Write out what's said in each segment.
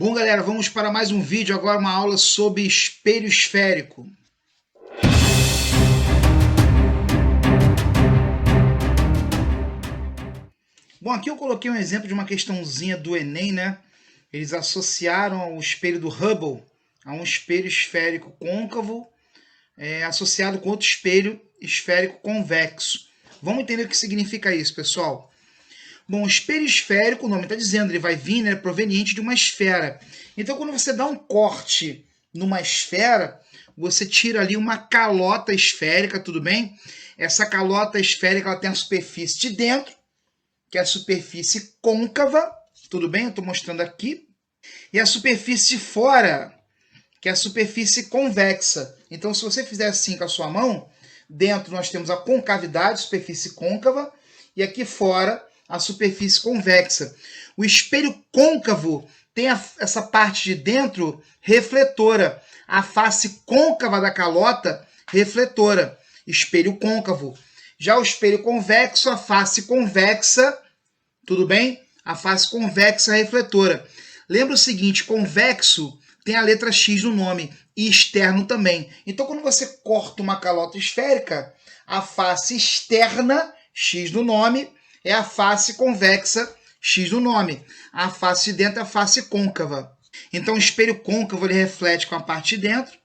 Bom, galera, vamos para mais um vídeo, agora uma aula sobre espelho esférico. Bom, aqui eu coloquei um exemplo de uma questãozinha do Enem, né? Eles associaram o espelho do Hubble a um espelho esférico côncavo associado com outro espelho esférico convexo. Vamos entender o que significa isso, pessoal. Bom, o espelho esférico, o nome está dizendo, ele vai vir, né, proveniente de uma esfera. Então, quando você dá um corte numa esfera, você tira ali uma calota esférica, tudo bem? Essa calota esférica ela tem a superfície de dentro, que é a superfície côncava, tudo bem? Eu estou mostrando aqui. E a superfície de fora, que é a superfície convexa. Então, se você fizer assim com a sua mão, dentro nós temos a concavidade, superfície côncava, e aqui fora a superfície convexa. O espelho côncavo tem essa parte de dentro refletora, a face côncava da calota refletora, espelho côncavo. Já o espelho convexo, a face convexa, tudo bem? A face convexa refletora. Lembra o seguinte, convexo tem a letra X no nome e externo também. Então, quando você corta uma calota esférica, a face externa, X no nome, é a face convexa, X no nome. A face de dentro é a face côncava. Então, o espelho côncavo ele reflete com a parte de dentro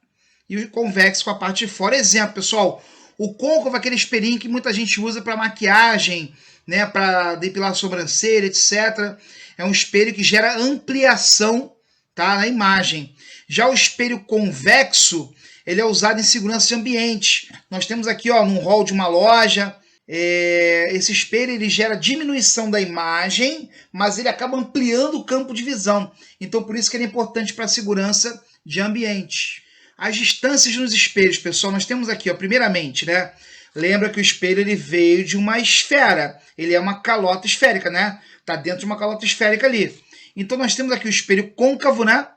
e o convexo com a parte de fora. Exemplo, pessoal, o côncavo é aquele espelhinho que muita gente usa para maquiagem, né, para depilar a sobrancelha, etc. É um espelho que gera ampliação, tá, na imagem. Já o espelho convexo, ele é usado em segurança de ambiente. Nós temos aqui, ó, num hall de uma loja, esse espelho ele gera diminuição da imagem, mas ele acaba ampliando o campo de visão. Então, por isso que ele é importante para a segurança de ambiente. As distâncias nos espelhos, pessoal, nós temos aqui, ó, primeiramente, né? Lembra que o espelho ele veio de uma esfera. Ele é uma calota esférica, né? Está dentro de uma calota esférica ali. Então, nós temos aqui o espelho côncavo, né?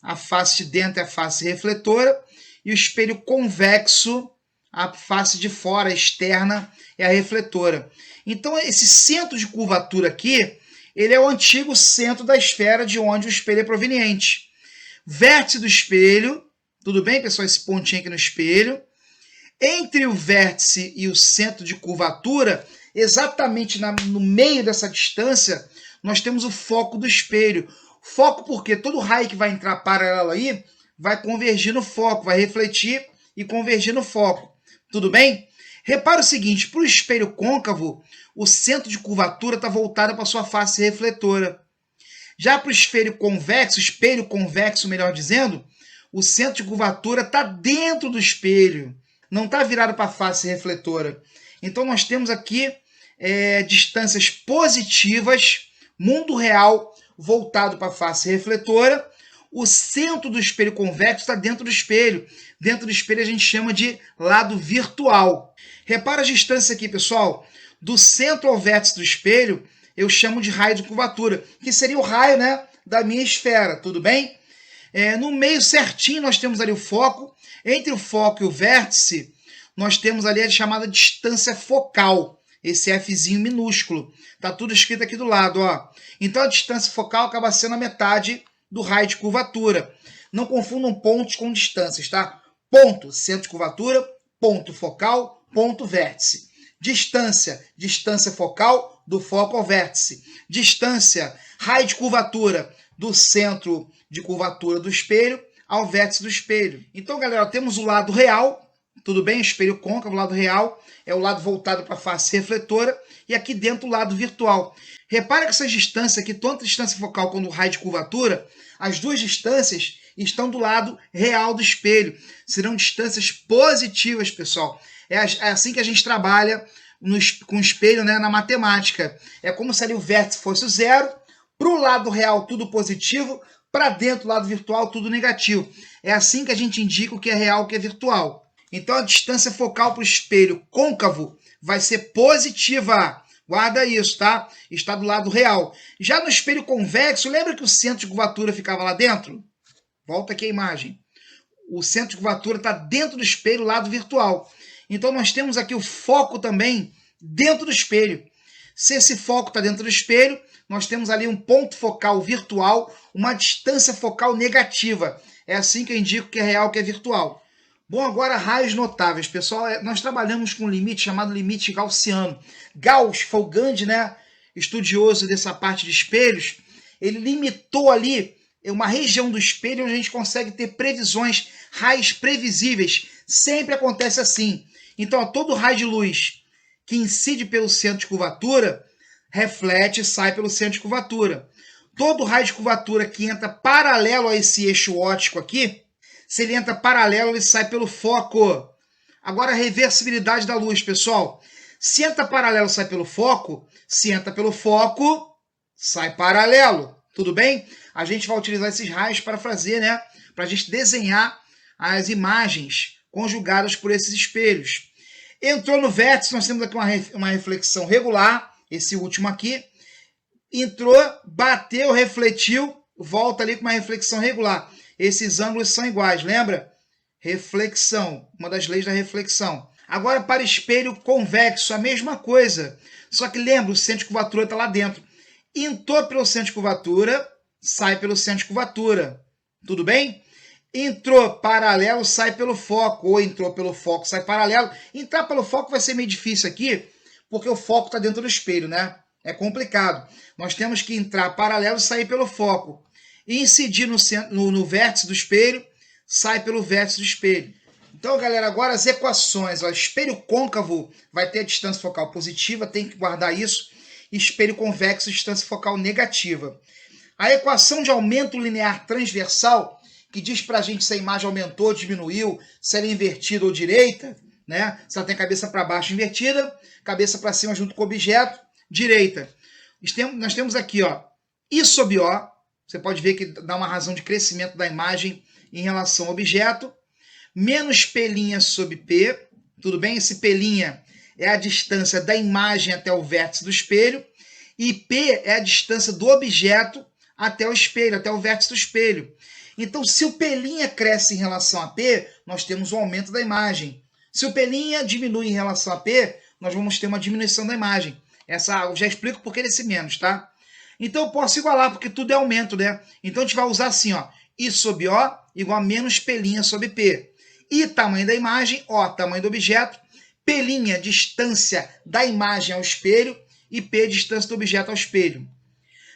A face de dentro é a face refletora. E o espelho convexo, a face de fora, externa, é a refletora. Então, esse centro de curvatura aqui, ele é o antigo centro da esfera de onde o espelho é proveniente. Vértice do espelho, tudo bem, pessoal? Esse pontinho aqui no espelho. Entre o vértice e o centro de curvatura, exatamente no meio dessa distância, nós temos o foco do espelho. Foco porque todo raio que vai entrar paralelo aí vai convergir no foco, vai refletir e convergir no foco. Tudo bem? Repara o seguinte, para o espelho côncavo, o centro de curvatura está voltado para a sua face refletora. Já para o espelho convexo, melhor dizendo, o centro de curvatura está dentro do espelho, não está virado para a face refletora. Então, nós temos aqui distâncias positivas, mundo real voltado para a face refletora. O centro do espelho convexo está dentro do espelho. Dentro do espelho a gente chama de lado virtual. Repara as distâncias aqui, pessoal. Do centro ao vértice do espelho, eu chamo de raio de curvatura, que seria o raio, né, da minha esfera, tudo bem? No meio certinho nós temos ali o foco. Entre o foco e o vértice, nós temos ali a chamada distância focal. Esse Fzinho minúsculo. Está tudo escrito aqui do lado, ó. Então a distância focal acaba sendo a metade do raio de curvatura. Não confundam pontos com distâncias, tá? Ponto, centro de curvatura, ponto focal, ponto vértice. Distância, distância focal do foco ao vértice. Distância, raio de curvatura do centro de curvatura do espelho ao vértice do espelho. Então, galera, temos o lado real, tudo bem? O espelho côncavo, o lado real, é o lado voltado para a face refletora, e aqui dentro o lado virtual. Repara que essas distâncias aqui, tanto a distância focal quanto o raio de curvatura, as duas distâncias estão do lado real do espelho. Serão distâncias positivas, pessoal. É assim que a gente trabalha com o espelho, né, na matemática. É como se ali o vértice fosse o zero, para o lado real tudo positivo, para dentro do lado virtual tudo negativo. É assim que a gente indica o que é real e o que é virtual. Então a distância focal para o espelho côncavo vai ser positiva. Guarda isso, tá? Está do lado real. Já no espelho convexo, lembra que o centro de curvatura ficava lá dentro? Volta aqui a imagem. O centro de curvatura está dentro do espelho, lado virtual. Então nós temos aqui o foco também dentro do espelho. Se esse foco está dentro do espelho, nós temos ali um ponto focal virtual, uma distância focal negativa. É assim que eu indico que é real, que é virtual. Bom, agora raios notáveis, pessoal. Nós trabalhamos com um limite chamado limite gaussiano. Gauss foi o grande, né, estudioso dessa parte de espelhos. Ele limitou ali uma região do espelho onde a gente consegue ter previsões, raios previsíveis. Sempre acontece assim. Então, todo raio de luz que incide pelo centro de curvatura, reflete e sai pelo centro de curvatura. Todo raio de curvatura que entra paralelo a esse eixo óptico aqui, se ele entra paralelo, ele sai pelo foco. Agora, a reversibilidade da luz, pessoal. Se entra paralelo, sai pelo foco. Se entra pelo foco, sai paralelo. Tudo bem? A gente vai utilizar esses raios para fazer, né? Para a gente desenhar as imagens conjugadas por esses espelhos. Entrou no vértice, nós temos aqui uma reflexão regular, esse último aqui. Entrou, bateu, refletiu, volta ali com uma reflexão regular. Esses ângulos são iguais, lembra? Reflexão, uma das leis da reflexão. Agora, para espelho convexo, a mesma coisa. Só que lembra, o centro de curvatura está lá dentro. Entrou pelo centro de curvatura, sai pelo centro de curvatura. Tudo bem? Entrou paralelo, sai pelo foco. Ou entrou pelo foco, sai paralelo. Entrar pelo foco vai ser meio difícil aqui, porque o foco está dentro do espelho, né? É complicado. Nós temos que entrar paralelo e sair pelo foco. E incidir no vértice do espelho, sai pelo vértice do espelho. Então, galera, agora as equações. Ó, espelho côncavo vai ter a distância focal positiva, tem que guardar isso. Espelho convexo, distância focal negativa. A equação de aumento linear transversal, que diz para a gente se a imagem aumentou, diminuiu, se ela é invertida ou direita, né? Se ela tem cabeça para baixo invertida, cabeça para cima junto com o objeto, direita. Nós temos aqui, ó, I sobre O. Você pode ver que dá uma razão de crescimento da imagem em relação ao objeto. Menos P' sobre P. Tudo bem? Esse P' é a distância da imagem até o vértice do espelho. E P é a distância do objeto até o espelho, até o vértice do espelho. Então, se o P' cresce em relação a P, nós temos um aumento da imagem. Se o P' diminui em relação a P, nós vamos ter uma diminuição da imagem. Essa eu já explico por que desse menos, tá? Então eu posso igualar, porque tudo é aumento, né? Então a gente vai usar assim, ó. I sobre O igual a menos P' sobre P. I, tamanho da imagem, O, tamanho do objeto. P', distância da imagem ao espelho. E P, distância do objeto ao espelho.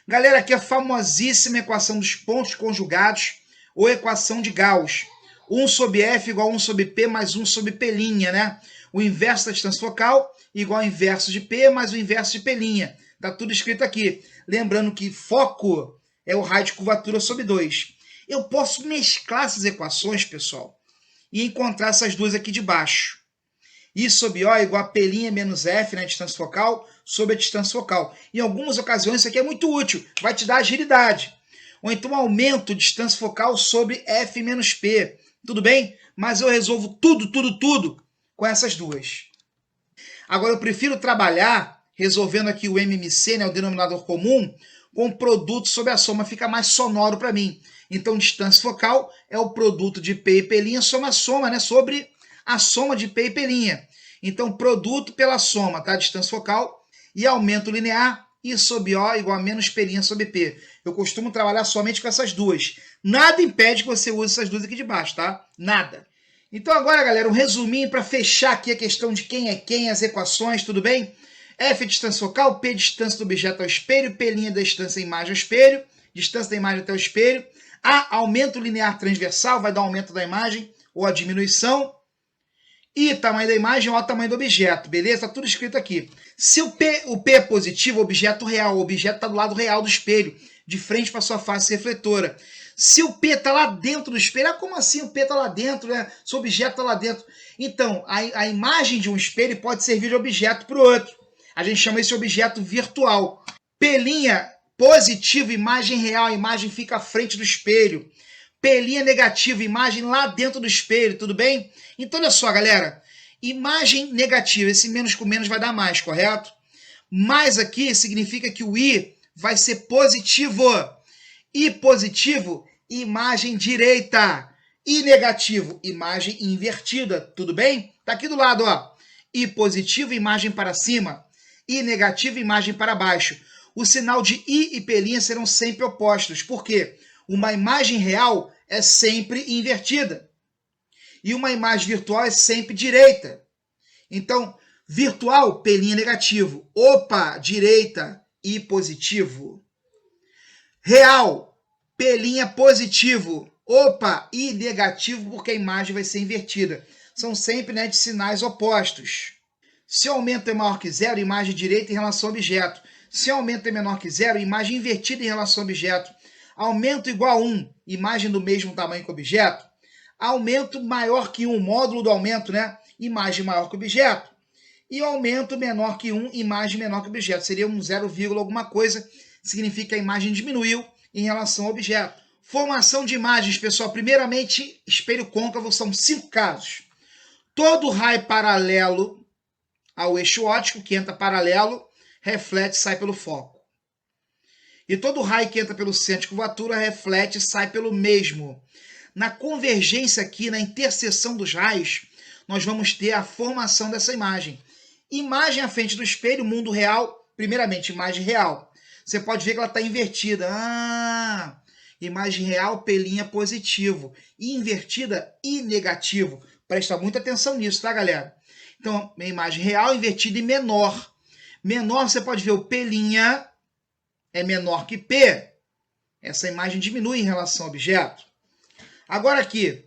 Galera, aqui é a famosíssima equação dos pontos conjugados, ou equação de Gauss. 1 sobre F igual a 1 sobre P mais 1 sobre P', né? O inverso da distância focal igual ao inverso de P mais o inverso de P'. Tá tudo escrito aqui. Lembrando que foco é o raio de curvatura sobre 2. Eu posso mesclar essas equações, pessoal, e encontrar essas duas aqui de baixo. I sobre O igual a P' menos F, né, distância focal, sobre a distância focal. Em algumas ocasiões isso aqui é muito útil, vai te dar agilidade. Ou então aumento de distância focal sobre F menos P. Tudo bem? Mas eu resolvo tudo com essas duas. Agora eu prefiro trabalhar resolvendo aqui o MMC, né, o denominador comum, com produto sobre a soma, fica mais sonoro para mim. Então, distância focal é o produto de P e P' soma, né, sobre a soma de P e P'. Então, produto pela soma, tá? Distância focal e aumento linear, I sobre O igual a menos P' sobre P. Eu costumo trabalhar somente com essas duas. Nada impede que você use essas duas aqui de baixo, tá? Nada. Então, agora, galera, um resuminho para fechar aqui a questão de quem é quem, as equações, tudo bem? F, distância focal, P, distância do objeto ao espelho, P' da distância da imagem ao espelho, distância da imagem até o espelho. A, aumento linear transversal, vai dar aumento da imagem ou a diminuição. I, tamanho da imagem, O, tamanho do objeto, beleza? Tá tudo escrito aqui. Se o P é positivo, objeto real, o objeto está do lado real do espelho, de frente para sua face refletora. Se o P está lá dentro do espelho, como assim o P está lá dentro, né? Se o objeto está lá dentro. Então, a imagem de um espelho pode servir de objeto para o outro. A gente chama esse objeto virtual. P' positivo, imagem real, a imagem fica à frente do espelho. P' negativo, imagem lá dentro do espelho, tudo bem? Então, olha só, galera. Imagem negativa, esse menos com menos vai dar mais, correto? Mais aqui significa que o I vai ser positivo. I positivo, imagem direita. I negativo, imagem invertida, tudo bem? Tá aqui do lado, ó. I positivo, imagem para cima. I negativo, imagem para baixo. o sinal de I e P' serão sempre opostos. Por quê? Uma imagem real é sempre invertida. E uma imagem virtual é sempre direita. Então, virtual, P' negativo. Opa, direita, I positivo. Real, P' positivo. Opa, I negativo, porque a imagem vai ser invertida. São sempre, né, de sinais opostos. Se o aumento é maior que zero, imagem direita em relação ao objeto. Se o aumento é menor que zero, imagem invertida em relação ao objeto. Aumento igual a 1, imagem do mesmo tamanho que o objeto. Aumento maior que 1, módulo do aumento, né? Imagem maior que o objeto. E o aumento menor que 1, imagem menor que o objeto. Seria um 0, alguma coisa, significa que a imagem diminuiu em relação ao objeto. Formação de imagens, pessoal. Primeiramente, espelho côncavo, são 5 casos. Todo raio paralelo ao eixo óptico, que entra paralelo, reflete e sai pelo foco. E todo raio que entra pelo centro de curvatura, reflete e sai pelo mesmo. Na convergência aqui, na interseção dos raios, nós vamos ter a formação dessa imagem. Imagem à frente do espelho, mundo real, primeiramente, imagem real. Você pode ver que ela está invertida. Imagem real, P' positivo. E invertida, I negativo. Presta muita atenção nisso, tá, galera? Então, a imagem real, invertida e menor. Menor, você pode ver o P' é menor que P. Essa imagem diminui em relação ao objeto. Agora aqui,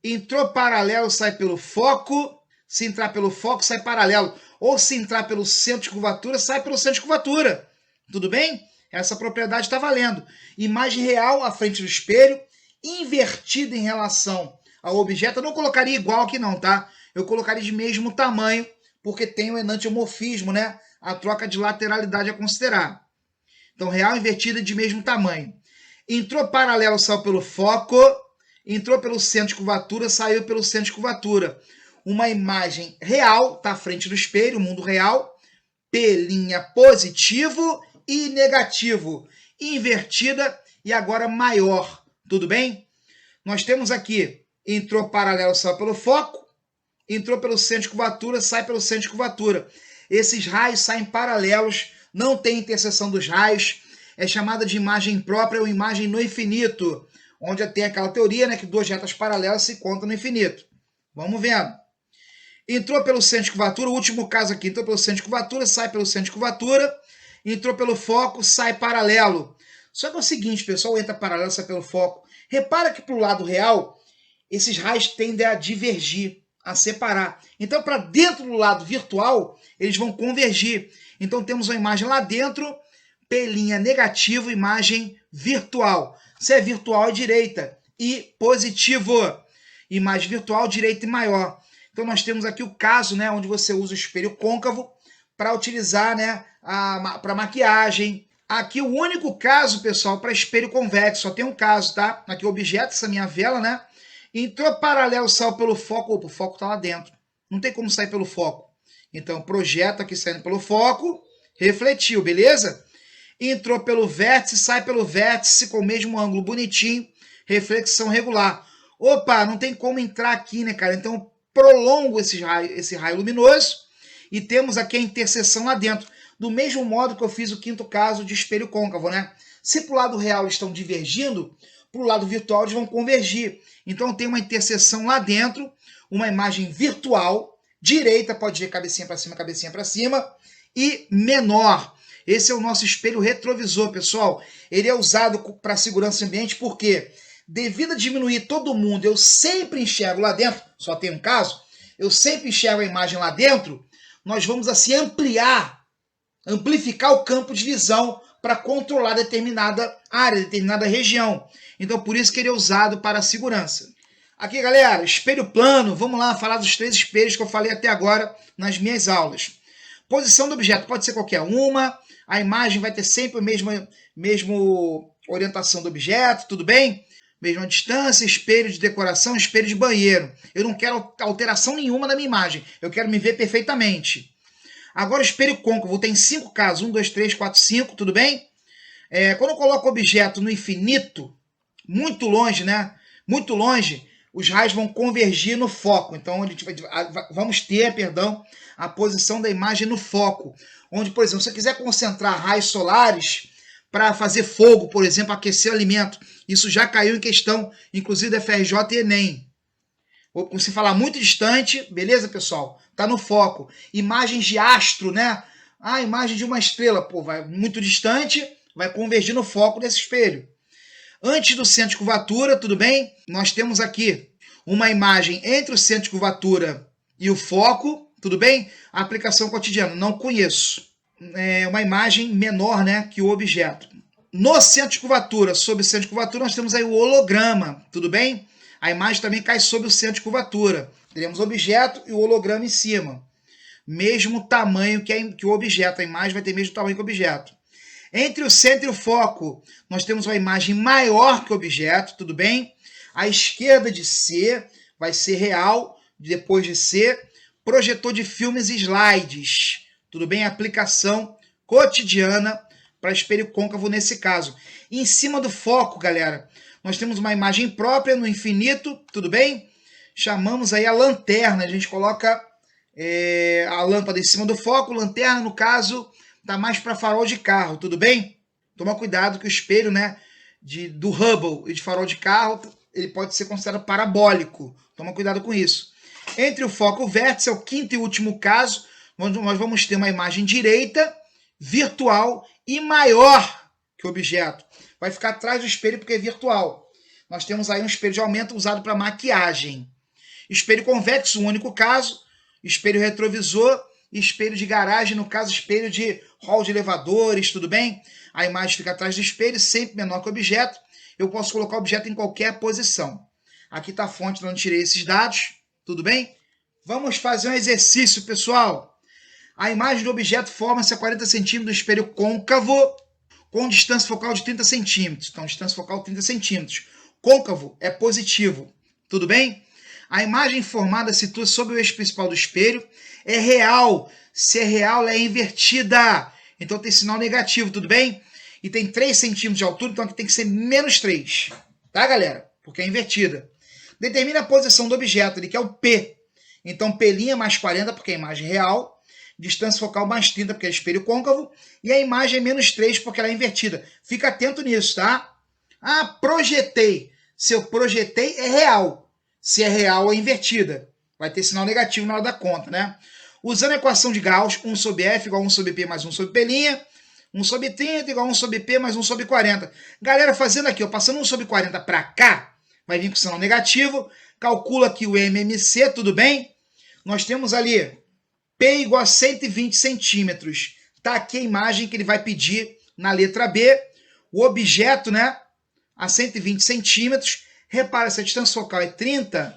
entrou paralelo, sai pelo foco. Se entrar pelo foco, sai paralelo. Ou se entrar pelo centro de curvatura, sai pelo centro de curvatura. Tudo bem? Essa propriedade está valendo. Imagem real à frente do espelho, invertida em relação ao objeto. Eu não colocaria igual aqui não, tá? Eu colocaria de mesmo tamanho, porque tem o enantiomorfismo, né? A troca de lateralidade a considerar. Então, real invertida de mesmo tamanho. Entrou paralelo, saiu pelo foco. Entrou pelo centro de curvatura, saiu pelo centro de curvatura. Uma imagem real, está à frente do espelho, mundo real. P' positivo e negativo. Invertida e agora maior. Tudo bem? Nós temos aqui, entrou paralelo, saiu pelo foco. Entrou pelo centro de curvatura, sai pelo centro de curvatura. Esses raios saem paralelos, não tem interseção dos raios. É chamada de imagem própria ou imagem no infinito, onde tem aquela teoria, né, que duas retas paralelas se encontram no infinito. Vamos vendo. Entrou pelo centro de curvatura, o último caso aqui, entrou pelo centro de curvatura, sai pelo centro de curvatura. Entrou pelo foco, sai paralelo. Só que é o seguinte, pessoal, entra paralelo, sai pelo foco. Repara que para o lado real, esses raios tendem a divergir, a separar. Então, para dentro do lado virtual, eles vão convergir. Então, temos uma imagem lá dentro, P' negativo, imagem virtual. Se é virtual, é direita. E positivo. Imagem virtual, direita e maior. Então, nós temos aqui o caso, né, onde você usa o espelho côncavo para utilizar, né, para maquiagem. Aqui o único caso, pessoal, para espelho convexo. Só tem um caso, tá? Aqui o objeto, essa minha vela, né? Entrou paralelo, saiu pelo foco. Opa, o foco está lá dentro. Não tem como sair pelo foco. Então, projeto aqui saindo pelo foco. Refletiu, beleza? Entrou pelo vértice, sai pelo vértice com o mesmo ângulo bonitinho. Reflexão regular. Opa, não tem como entrar aqui, né, cara? Então, prolongo esse raio luminoso. E temos aqui a interseção lá dentro. Do mesmo modo que eu fiz o quinto caso de espelho côncavo, né? Se para o lado real eles estão divergindo, para o lado virtual eles vão convergir. Então tem uma interseção lá dentro, uma imagem virtual, direita, pode ver cabecinha para cima, e menor. Esse é o nosso espelho retrovisor, pessoal. Ele é usado para segurança ambiente porque, devido a diminuir todo mundo, eu sempre enxergo lá dentro, só tem um caso, eu sempre enxergo a imagem lá dentro, nós vamos assim amplificar o campo de visão para controlar determinada área, determinada região. Então, por isso que ele é usado para a segurança. Aqui, galera, espelho plano. Vamos lá falar dos 3 espelhos que eu falei até agora nas minhas aulas. Posição do objeto pode ser qualquer uma. A imagem vai ter sempre a mesma orientação do objeto, tudo bem? Mesma distância, espelho de decoração, espelho de banheiro. Eu não quero alteração nenhuma na minha imagem. Eu quero me ver perfeitamente. Agora, o espelho côncavo tem 5 casos. 1, 2, 3, 4, 5, tudo bem? Quando eu coloco o objeto no infinito, muito longe, né? Muito longe, os raios vão convergir no foco. Então, vamos ter, a posição da imagem no foco. Onde, por exemplo, se você quiser concentrar raios solares para fazer fogo, por exemplo, aquecer alimento, isso já caiu em questão, inclusive da FRJ e Enem. Ou se falar muito distante, beleza, pessoal? Tá no foco. Imagens de astro, né? Ah, imagem de uma estrela, pô, vai muito distante, vai convergir no foco desse espelho. Antes do centro de curvatura, tudo bem? Nós temos aqui uma imagem entre o centro de curvatura e o foco, tudo bem? A aplicação cotidiana, não conheço. É uma imagem menor, né, que o objeto. No centro de curvatura, sobre o centro de curvatura, nós temos aí o holograma, tudo bem? A imagem também cai sobre o centro de curvatura. Teremos o objeto e o holograma em cima. Mesmo tamanho que o objeto, a imagem vai ter mesmo tamanho que o objeto. Entre o centro e o foco, nós temos uma imagem maior que o objeto, tudo bem? À esquerda de C vai ser real, depois de C, projetor de filmes e slides, tudo bem? Aplicação cotidiana para espelho côncavo nesse caso. E em cima do foco, galera, nós temos uma imagem própria no infinito, tudo bem? Chamamos aí a lanterna, a gente coloca a lâmpada em cima do foco, lanterna, no caso, tá mais para farol de carro, tudo bem? Toma cuidado que o espelho, né, do Hubble e de farol de carro, ele pode ser considerado parabólico. Toma cuidado com isso. Entre o foco e o vértice, é o quinto e último caso, onde nós vamos ter uma imagem direita, virtual e maior que o objeto. Vai ficar atrás do espelho porque é virtual. Nós temos aí um espelho de aumento usado para maquiagem. Espelho convexo, um único caso. Espelho retrovisor, espelho de garagem, no caso, espelho de hall de elevadores, tudo bem? A imagem fica atrás do espelho, sempre menor que o objeto. Eu posso colocar o objeto em qualquer posição. Aqui está a fonte de onde tirei esses dados, tudo bem? Vamos fazer um exercício, pessoal. A imagem do objeto forma-se a 40 centímetros do espelho côncavo, com distância focal de 30 centímetros. Então, distância focal 30 centímetros. Côncavo é positivo, tudo bem? A imagem formada situa-se sobre o eixo principal do espelho. É real. Se é real, ela é invertida. Então tem sinal negativo, tudo bem? E tem 3 centímetros de altura, então aqui tem que ser menos 3. Tá, galera? Porque é invertida. Determina a posição do objeto, ele quer o P. Então P' mais 40, porque é a imagem real. Distância focal mais 30, porque é espelho côncavo. E a imagem é menos 3, porque ela é invertida. Fica atento nisso, tá? Ah, projetei. Se eu projetei, é real. Se é real, é invertida. Vai ter sinal negativo na hora da conta, né? Usando a equação de Gauss, 1 sobre F igual a 1 sobre P mais 1 sobre P', 1 sobre 30 igual a 1 sobre P mais 1 sobre 40. Galera, fazendo aqui, ó, passando 1 sobre 40 para cá, vai vir com sinal negativo. Calcula aqui o MMC, tudo bem? Nós temos ali P igual a 120 centímetros. Tá aqui a imagem que ele vai pedir na letra B. O objeto, né, a 120 centímetros. Repara, se a distância focal é 30,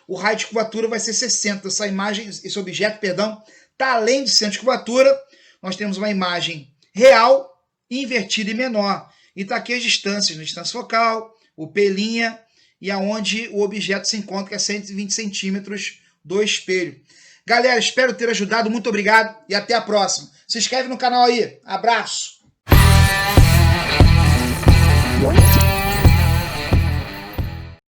o raio de curvatura vai ser 60. Essa imagem, esse objeto, perdão, está além do centro de curvatura. Nós temos uma imagem real, invertida e menor. E está aqui as distâncias, a distância focal, o P' e aonde o objeto se encontra, que é 120 centímetros do espelho. Galera, espero ter ajudado. Muito obrigado e até a próxima. Se inscreve no canal aí. Abraço!